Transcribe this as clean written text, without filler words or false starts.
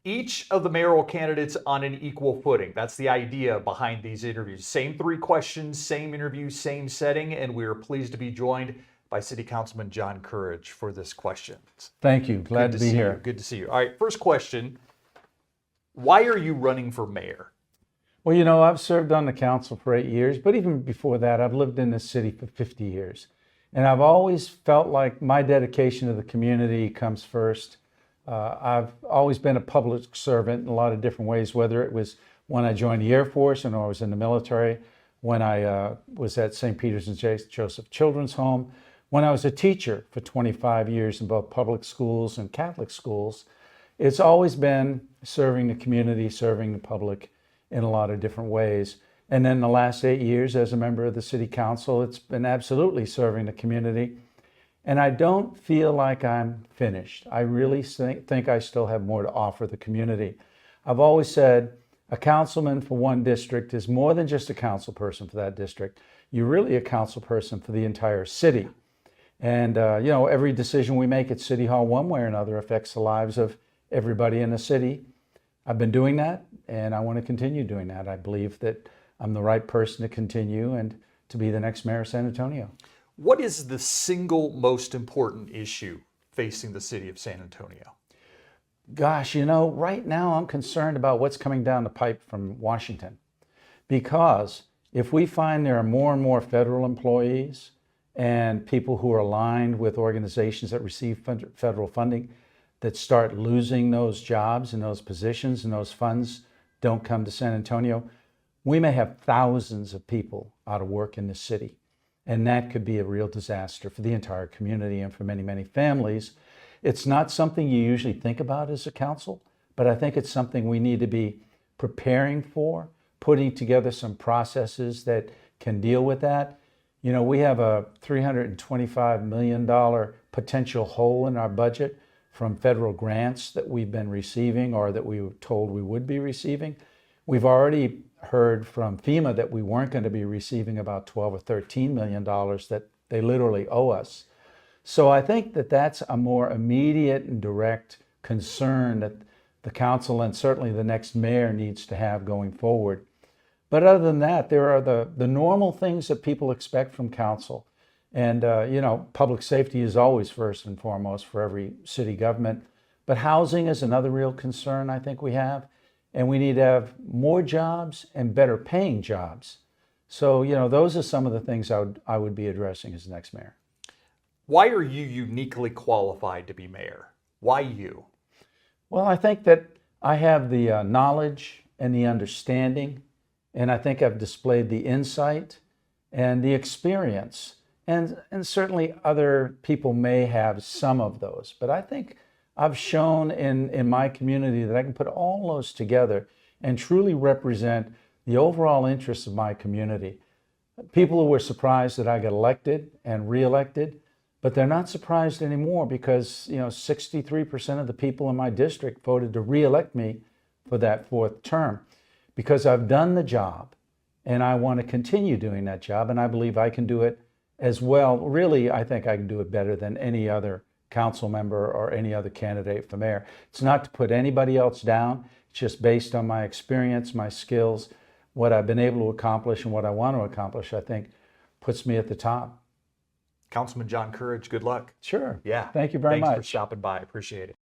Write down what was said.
each of the mayoral candidates on an equal footing. That's the idea behind these interviews. Same 3 questions, same interview, same setting, and we are pleased to be joined by City Councilman John Courage for this question. Thank you. Glad to be here. Good to see you. All right, first question. Why are you running for mayor? Well, you know, I've served on the council for 8 years, but even before that, I've lived in this city for 50 years. And I've always felt like my dedication to the community comes first. I've always been a public servant in a lot of different ways, whether it was when I joined the Air Force and I was in the military, when I was at St. Peter's and Joseph Children's Home, when I was a teacher for 25 years in both public schools and Catholic schools. It's always been serving the community, serving the public in a lot of different ways. And then the last 8 years as a member of the City Council, it's been absolutely serving the community. And I don't feel like I'm finished. I really think I still have more to offer the community. I've always said a councilman for one district is more than just a council person for that district. You're really a council person for the entire city. And, you know, every decision we make at City Hall one way or another affects the lives of everybody in the city. I've been doing that, and I want to continue doing that. I believe that I'm the right person to continue and to be the next mayor of San Antonio. What is the single most important issue facing the city of San Antonio? Gosh, you know, right now I'm concerned about what's coming down the pipe from Washington. Because if we find there are more and more federal employees and people who are aligned with organizations that receive federal funding that start losing those jobs and those positions and those funds don't come to San Antonio, we may have thousands of people out of work in this city. And that could be a real disaster for the entire community and for many, many families. It's not something you usually think about as a council, but I think it's something we need to be preparing for, putting together some processes that can deal with that. You know, we have a $325 million potential hole in our budget from federal grants that we've been receiving or that we were told we would be receiving. We've already heard from FEMA that we weren't going to be receiving about $12 or $13 million that they literally owe us. So I think that that's a more immediate and direct concern that the council and certainly the next mayor needs to have going forward. But other than that, there are the normal things that people expect from council. And, you know, public safety is always first and foremost for every city government. But housing is another real concern I think we have. And we need to have more jobs and better paying jobs. So, you know, those are some of the things I would be addressing as the next mayor. Why are you uniquely qualified to be mayor? Why you? Well, I think that I have the knowledge and the understanding, and I think I've displayed the insight and the experience. And certainly other people may have some of those, but I think I've shown in my community that I can put all those together and truly represent the overall interests of my community. People who were surprised that I got elected and reelected, but they're not surprised anymore because, you know, 63% of the people in my district voted to reelect me for that 4th term because I've done the job and I want to continue doing that job, and I believe I can do it as well. Really, I think I can do it better than any other council member or any other candidate for mayor. It's not to put anybody else down. It's just based on my experience, my skills, what I've been able to accomplish and what I want to accomplish, I think puts me at the top. Councilman John Courage, good luck. Sure. Yeah. Thank you very much. Thanks for stopping by. I appreciate it.